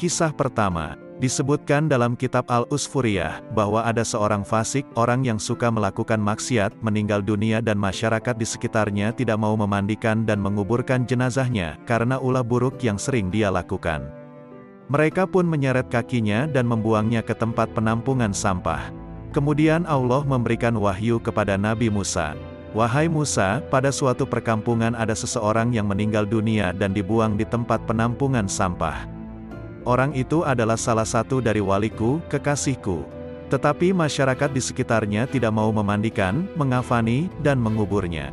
Kisah pertama, disebutkan dalam kitab Al-Usfuriyah, bahwa ada seorang fasik, orang yang suka melakukan maksiat, meninggal dunia dan masyarakat di sekitarnya tidak mau memandikan dan menguburkan jenazahnya, karena ulah buruk yang sering dia lakukan. Mereka pun menyeret kakinya dan membuangnya ke tempat penampungan sampah. Kemudian Allah memberikan wahyu kepada Nabi Musa. Wahai Musa, pada suatu perkampungan ada seseorang yang meninggal dunia dan dibuang di tempat penampungan sampah. Orang itu adalah salah satu dari waliku, kekasihku. Tetapi masyarakat di sekitarnya tidak mau memandikan, mengafani, dan menguburnya.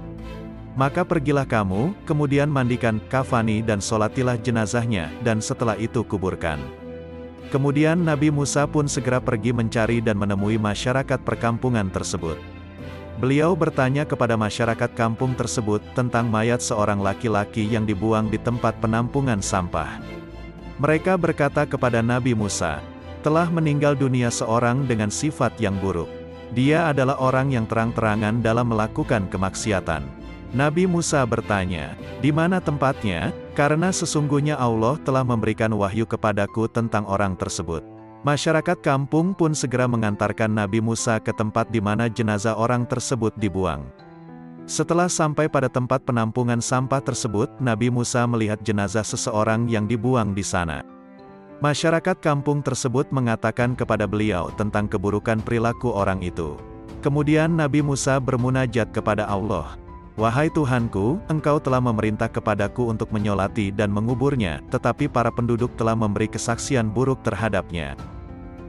Maka pergilah kamu, kemudian mandikan, kafani dan solatilah jenazahnya, dan setelah itu kuburkan. Kemudian Nabi Musa pun segera pergi mencari dan menemui masyarakat perkampungan tersebut. Beliau bertanya kepada masyarakat kampung tersebut tentang mayat seorang laki-laki yang dibuang di tempat penampungan sampah. Mereka berkata kepada Nabi Musa, telah meninggal dunia seorang dengan sifat yang buruk. Dia adalah orang yang terang-terangan dalam melakukan kemaksiatan. Nabi Musa bertanya, di mana tempatnya? Karena sesungguhnya Allah telah memberikan wahyu kepadaku tentang orang tersebut. Masyarakat kampung pun segera mengantarkan Nabi Musa ke tempat di mana jenazah orang tersebut dibuang. Setelah sampai pada tempat penampungan sampah tersebut, Nabi Musa melihat jenazah seseorang yang dibuang di sana. Masyarakat kampung tersebut mengatakan kepada beliau tentang keburukan perilaku orang itu. Kemudian Nabi Musa bermunajat kepada Allah. Wahai Tuhanku, Engkau telah memerintah kepadaku untuk menyolati dan menguburnya, tetapi para penduduk telah memberi kesaksian buruk terhadapnya.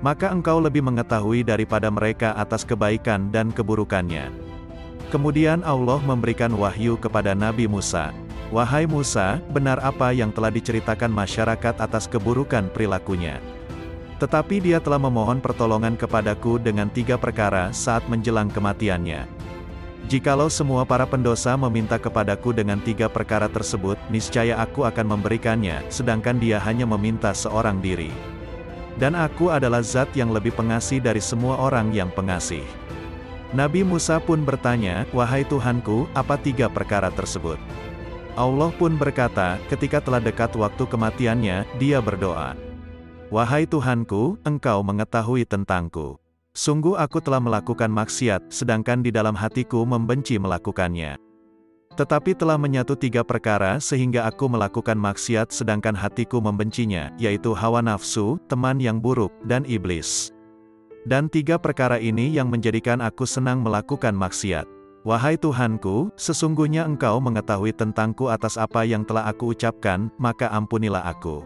Maka Engkau lebih mengetahui daripada mereka atas kebaikan dan keburukannya. Kemudian Allah memberikan wahyu kepada Nabi Musa. Wahai Musa, benar apa yang telah diceritakan masyarakat atas keburukan perilakunya. Tetapi dia telah memohon pertolongan kepadaku dengan 3 perkara saat menjelang kematiannya. Jikalau semua para pendosa meminta kepadaku dengan 3 perkara tersebut, niscaya aku akan memberikannya, sedangkan dia hanya meminta seorang diri. Dan aku adalah zat yang lebih pengasih dari semua orang yang pengasih. Nabi Musa pun bertanya, wahai Tuhanku, apa 3 perkara tersebut? Allah pun berkata, ketika telah dekat waktu kematiannya, dia berdoa. Wahai Tuhanku, Engkau mengetahui tentangku. Sungguh aku telah melakukan maksiat, sedangkan di dalam hatiku membenci melakukannya. Tetapi telah menyatu 3 perkara sehingga aku melakukan maksiat sedangkan hatiku membencinya, yaitu hawa nafsu, teman yang buruk, dan iblis. Dan 3 perkara ini yang menjadikan aku senang melakukan maksiat. Wahai Tuhanku, sesungguhnya Engkau mengetahui tentangku atas apa yang telah aku ucapkan, maka ampunilah aku.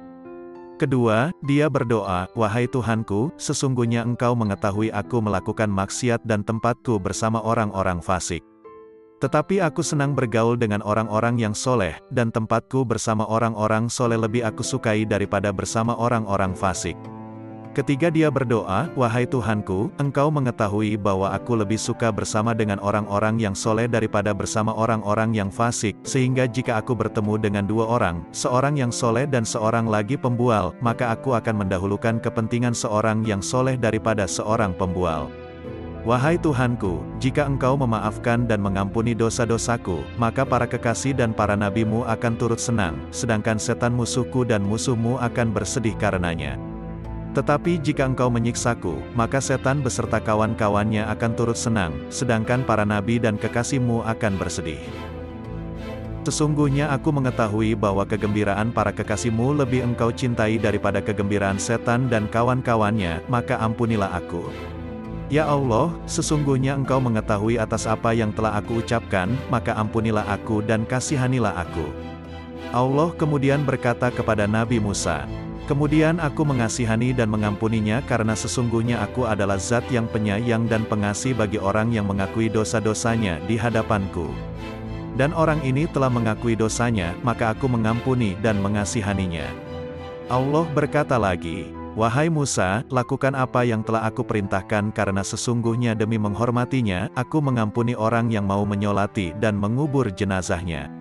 Kedua, dia berdoa, wahai Tuhanku, sesungguhnya Engkau mengetahui aku melakukan maksiat dan tempatku bersama orang-orang fasik. Tetapi aku senang bergaul dengan orang-orang yang soleh, dan tempatku bersama orang-orang soleh lebih aku sukai daripada bersama orang-orang fasik. Ketiga dia berdoa, wahai Tuhanku, Engkau mengetahui bahwa aku lebih suka bersama dengan orang-orang yang soleh daripada bersama orang-orang yang fasik, sehingga jika aku bertemu dengan 2 orang, seorang yang soleh dan seorang lagi pembual, maka aku akan mendahulukan kepentingan seorang yang soleh daripada seorang pembual. Wahai Tuhanku, jika Engkau memaafkan dan mengampuni dosa-dosaku, maka para kekasih dan para nabimu akan turut senang, sedangkan setan musuhku dan musuhmu akan bersedih karenanya. Tetapi jika Engkau menyiksaku, maka setan beserta kawan-kawannya akan turut senang, sedangkan para nabi dan kekasihmu akan bersedih. Sesungguhnya aku mengetahui bahwa kegembiraan para kekasihmu lebih Engkau cintai daripada kegembiraan setan dan kawan-kawannya, maka ampunilah aku. Ya Allah, sesungguhnya Engkau mengetahui atas apa yang telah aku ucapkan, maka ampunilah aku dan kasihanilah aku. Allah kemudian berkata kepada Nabi Musa, kemudian aku mengasihani dan mengampuninya karena sesungguhnya aku adalah zat yang penyayang dan pengasih bagi orang yang mengakui dosa-dosanya di hadapanku. Dan orang ini telah mengakui dosanya, maka aku mengampuni dan mengasihaninya. Allah berkata lagi, wahai Musa, lakukan apa yang telah aku perintahkan karena sesungguhnya demi menghormatinya, aku mengampuni orang yang mau menyolati dan mengubur jenazahnya.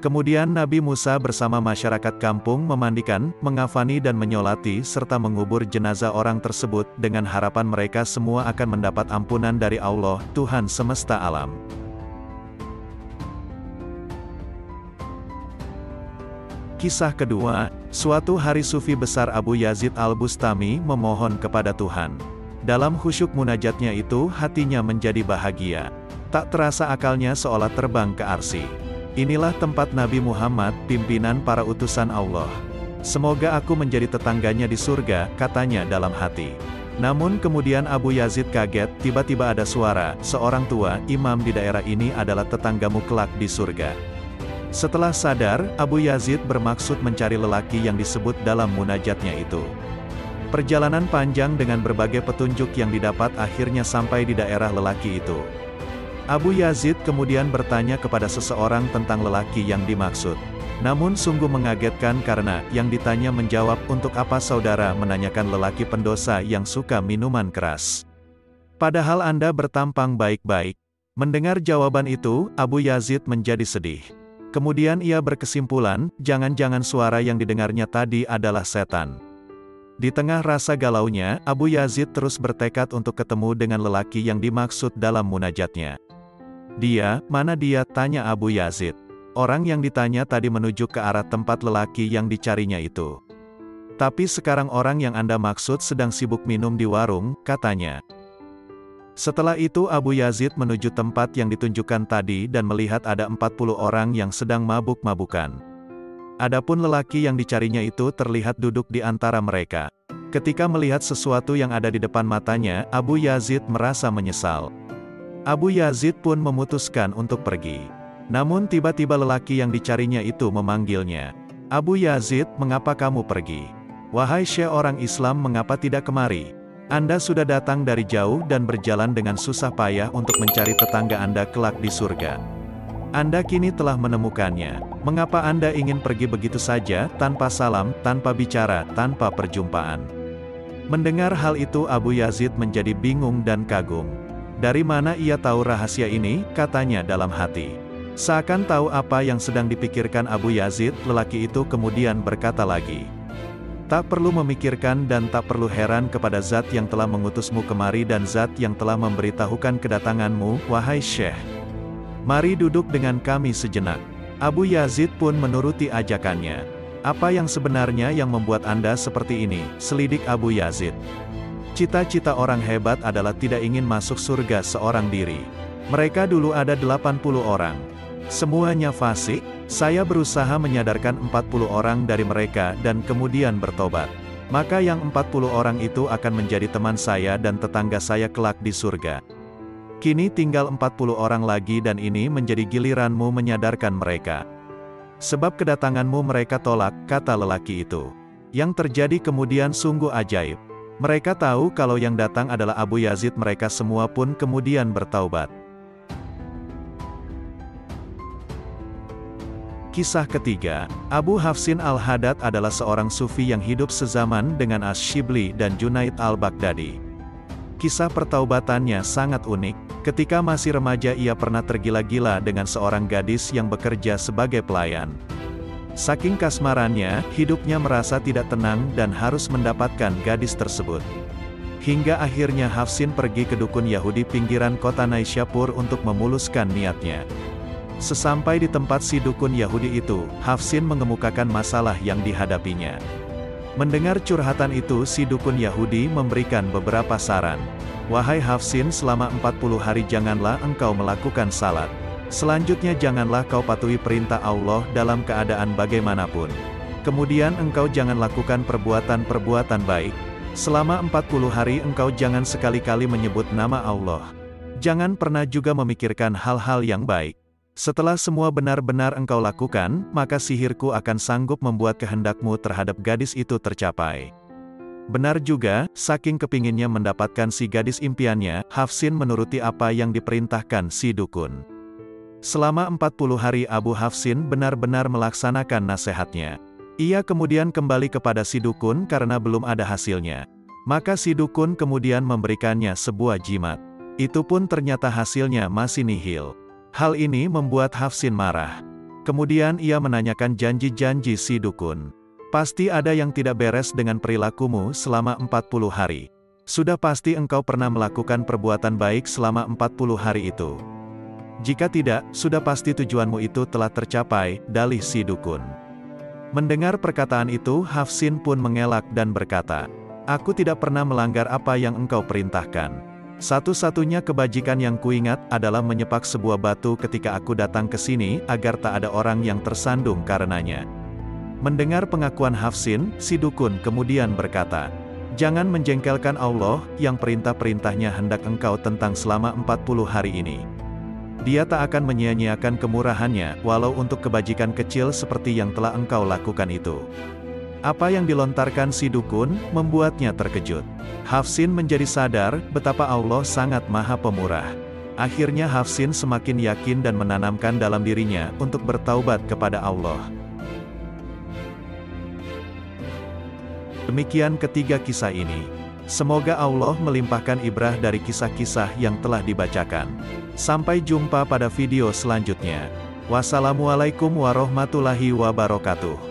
Kemudian Nabi Musa bersama masyarakat kampung memandikan, mengafani dan menyolati serta mengubur jenazah orang tersebut dengan harapan mereka semua akan mendapat ampunan dari Allah, Tuhan semesta alam. Kisah kedua, suatu hari Sufi besar Abu Yazid al-Bustami memohon kepada Tuhan. Dalam khusyuk munajatnya itu hatinya menjadi bahagia. Tak terasa akalnya seolah terbang ke arsy. Inilah tempat Nabi Muhammad, pimpinan para utusan Allah. Semoga aku menjadi tetangganya di surga, katanya dalam hati. Namun kemudian Abu Yazid kaget, tiba-tiba ada suara, seorang tua, imam di daerah ini adalah tetanggamu kelak di surga. Setelah sadar, Abu Yazid bermaksud mencari lelaki yang disebut dalam munajatnya itu. Perjalanan panjang dengan berbagai petunjuk yang didapat akhirnya sampai di daerah lelaki itu. Abu Yazid kemudian bertanya kepada seseorang tentang lelaki yang dimaksud. Namun sungguh mengagetkan karena yang ditanya menjawab, "Untuk apa saudara menanyakan lelaki pendosa yang suka minuman keras? Padahal Anda bertampang baik-baik." Mendengar jawaban itu, Abu Yazid menjadi sedih. Kemudian ia berkesimpulan, jangan-jangan suara yang didengarnya tadi adalah setan. Di tengah rasa galaunya, Abu Yazid terus bertekad untuk ketemu dengan lelaki yang dimaksud dalam munajatnya. "Dia, mana dia?" tanya Abu Yazid. Orang yang ditanya tadi menunjuk ke arah tempat lelaki yang dicarinya itu. "Tapi sekarang orang yang Anda maksud sedang sibuk minum di warung," katanya. Setelah itu Abu Yazid menuju tempat yang ditunjukkan tadi dan melihat ada 40 orang yang sedang mabuk-mabukan. Adapun lelaki yang dicarinya itu terlihat duduk di antara mereka. Ketika melihat sesuatu yang ada di depan matanya, Abu Yazid merasa menyesal. Abu Yazid pun memutuskan untuk pergi. Namun tiba-tiba lelaki yang dicarinya itu memanggilnya. "Abu Yazid, mengapa kamu pergi? Wahai Syekh orang Islam, mengapa tidak kemari? Anda sudah datang dari jauh dan berjalan dengan susah payah untuk mencari tetangga Anda kelak di surga. Anda kini telah menemukannya. Mengapa Anda ingin pergi begitu saja, tanpa salam, tanpa bicara, tanpa perjumpaan?" Mendengar hal itu Abu Yazid menjadi bingung dan kagum. Dari mana ia tahu rahasia ini, katanya dalam hati. Seakan tahu apa yang sedang dipikirkan Abu Yazid, lelaki itu kemudian berkata lagi, "Tak perlu memikirkan dan tak perlu heran kepada zat yang telah mengutusmu kemari dan zat yang telah memberitahukan kedatanganmu, wahai Syekh. Mari duduk dengan kami sejenak." Abu Yazid pun menuruti ajakannya. "Apa yang sebenarnya yang membuat Anda seperti ini?" selidik Abu Yazid. "Cita-cita orang hebat adalah tidak ingin masuk surga seorang diri. Mereka dulu ada 80 orang. Semuanya fasik. Saya berusaha menyadarkan 40 orang dari mereka dan kemudian bertobat. Maka yang 40 orang itu akan menjadi teman saya dan tetangga saya kelak di surga. Kini tinggal 40 orang lagi dan ini menjadi giliranmu menyadarkan mereka. Sebab kedatanganmu mereka tolak," kata lelaki itu. Yang terjadi kemudian sungguh ajaib. Mereka tahu kalau yang datang adalah Abu Yazid, mereka semua pun kemudian bertaubat. Kisah ketiga, Abu Hafsin al-Haddad adalah seorang sufi yang hidup sezaman dengan Asy-Syibli dan Junaid al-Baghdadi. Kisah pertaubatannya sangat unik. Ketika masih remaja ia pernah tergila-gila dengan seorang gadis yang bekerja sebagai pelayan. Saking kasmarannya, hidupnya merasa tidak tenang dan harus mendapatkan gadis tersebut. Hingga akhirnya Hafsin pergi ke dukun Yahudi pinggiran kota Naisapur untuk memuluskan niatnya. Sesampai di tempat si dukun Yahudi itu, Hafsin mengemukakan masalah yang dihadapinya. Mendengar curhatan itu si dukun Yahudi memberikan beberapa saran. "Wahai Hafsin, selama 40 hari janganlah engkau melakukan salat. Selanjutnya janganlah kau patuhi perintah Allah dalam keadaan bagaimanapun. Kemudian engkau jangan lakukan perbuatan-perbuatan baik. Selama 40 hari engkau jangan sekali-kali menyebut nama Allah. Jangan pernah juga memikirkan hal-hal yang baik. Setelah semua benar-benar engkau lakukan, maka sihirku akan sanggup membuat kehendakmu terhadap gadis itu tercapai." Benar juga, saking kepinginnya mendapatkan si gadis impiannya, Hafsin menuruti apa yang diperintahkan si dukun. Selama 40 hari Abu Hafsin benar-benar melaksanakan nasihatnya. Ia kemudian kembali kepada si dukun karena belum ada hasilnya. Maka si dukun kemudian memberikannya sebuah jimat. Itu pun ternyata hasilnya masih nihil. Hal ini membuat Hafsin marah. Kemudian ia menanyakan janji-janji si dukun. "Pasti ada yang tidak beres dengan perilakumu selama 40 hari. Sudah pasti engkau pernah melakukan perbuatan baik selama 40 hari itu. Jika tidak, sudah pasti tujuanmu itu telah tercapai," dalih si dukun. Mendengar perkataan itu, Hafsin pun mengelak dan berkata, "Aku tidak pernah melanggar apa yang engkau perintahkan. Satu-satunya kebajikan yang kuingat adalah menyepak sebuah batu ketika aku datang ke sini, agar tak ada orang yang tersandung karenanya." Mendengar pengakuan Hafsin, si dukun kemudian berkata, "Jangan menjengkelkan Allah, yang perintah-perintahnya hendak engkau tentang selama 40 hari ini. Dia tak akan menyia-nyiakan kemurahannya, walau untuk kebajikan kecil seperti yang telah engkau lakukan itu." Apa yang dilontarkan si dukun, membuatnya terkejut. Hafsin menjadi sadar, betapa Allah sangat maha pemurah. Akhirnya Hafsin semakin yakin dan menanamkan dalam dirinya, untuk bertaubat kepada Allah. Demikian ketiga kisah ini. Semoga Allah melimpahkan ibrah dari kisah-kisah yang telah dibacakan. Sampai jumpa pada video selanjutnya. Wassalamualaikum warahmatullahi wabarakatuh.